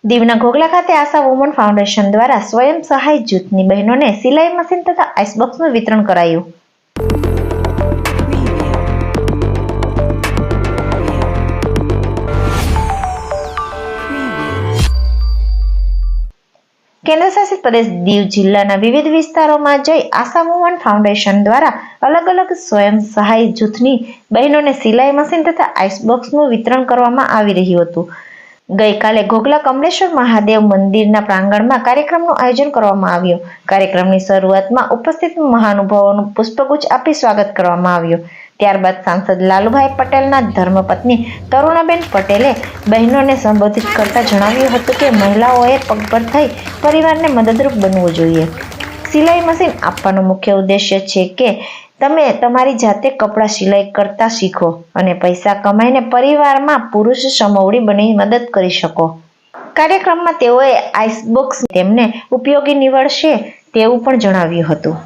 દીવના ઘોઘલા ખાતે આશા woman foundation દ્વારા સ્વયં સહાય જૂથની બહેનોને સિલાઈ મશીન તથા આઈસબોક્સનું વિતરણ કરાયું. કેન્દ્રશાસિત પ્રદેશ દીવ જિલ્લાના વિવિધ વિસ્તારોમાં જઈ આશા વુમન ફાઉન્ડેશન દ્વારા અલગ અલગ સ્વયં સહાય જૂથની બહેનોને સિલાઈ મશીન તથા આઈસબોક્સનું વિતરણ કરવામાં આવી રહ્યું હતું. ગઈકાલે ઘોઘલા કમલેશ્વર મહાદેવ મંદિરના પ્રાંગણમાં કાર્યક્રમનું આયોજન કરવામાં આવ્યું. કાર્યક્રમની શરૂઆતમાં ઉપસ્થિત મહાનુભાવોનું પુષ્પગુચ્છ આપી સ્વાગત કરવામાં આવ્યું. ત્યારબાદ સાંસદ લાલુભાઈ પટેલના ધર્મપત્ની તરુણાબેન પટેલે બહેનોને સંબોધિત કરતા જણાવ્યું હતું કે મહિલાઓએ પગભર થઈ પરિવારને મદદરૂપ બનવું જોઈએ. સિલાઈ મશીન આપવાનો મુખ્ય ઉદ્દેશ્ય છે કે તમે તમારી જાતે કપડાં સિલાઈ કરતા શીખો અને પૈસા કમાઈને પરિવારમાં પુરુષ સમોવડી બની મદદ કરી શકો. કાર્યક્રમમાં તેઓએ આઈસબોક્સ તેમને ઉપયોગી નીવડશે તેવું પણ જણાવ્યું હતું.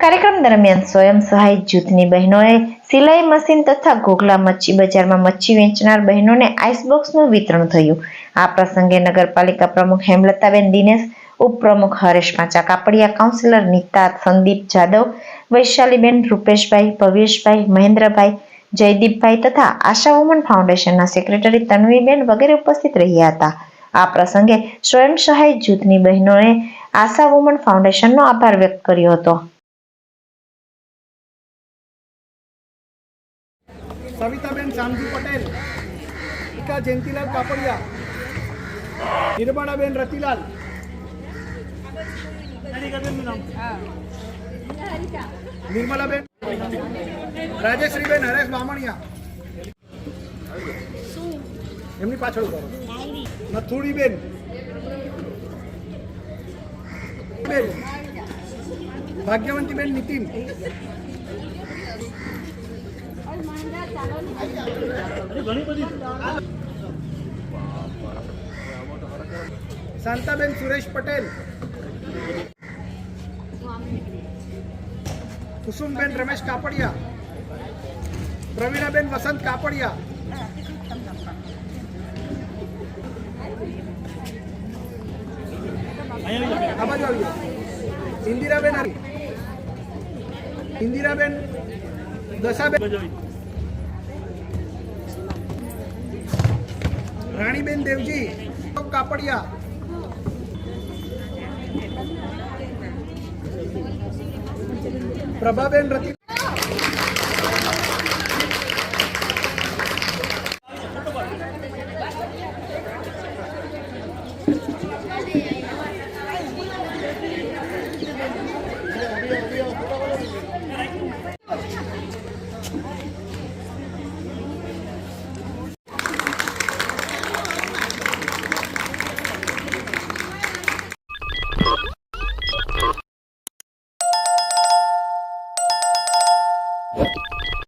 કાર્યક્રમ દરમિયાન સ્વયં સહાય જૂથની બહેનોએ સિલાઈ મશીન તથા ઘોઘલા મચ્છી બજારમાં મચ્છી વેચનાર બહેનોને આઈસબોક્સનું વિતરણ થયું. આ પ્રસંગે નગરપાલિકા પ્રમુખ હેમલતાબેન દિનેશ, ઉપપ્રમુખ હરેશ પાંચા કાપડિયા, કાઉન્સિલર નીતા સંદીપ જાદવ, વૈશાલીબેન, રૂપેશભાઈ, ભવ્યેશભાઈ, મહેન્દ્રભાઈ, જયદીપભાઈ તથા આશા વુમન ફાઉન્ડેશનના સેક્રેટરી તન્વીબેન વગેરે ઉપસ્થિત રહ્યા હતા. આ પ્રસંગે સ્વયં સહાય જૂથની બહેનોએ આશા વુમન ફાઉન્ડેશનનો આભાર વ્યક્ત કર્યો હતો. सविताबेन श्यामजी पटेल, टीका जयंतीलाल कापड़िया, निर्मलाबेन रतिलाल, निर्मलाबेन, राजेश्रीबेन हरेश बामणिया, एमनी पाछळ उभा રહો, नथुड़ीबेन, भाग्यवंतीबेन नितिन, शांताबेन सुरेश पटेल, कुसुमबेन रमेश कापड़िया, प्रवीणाबेन वसंत कापड़िया, इंदिराबेन दशाबेन, राणीबेन देवजी कापड़िया, प्रभाबेन रति,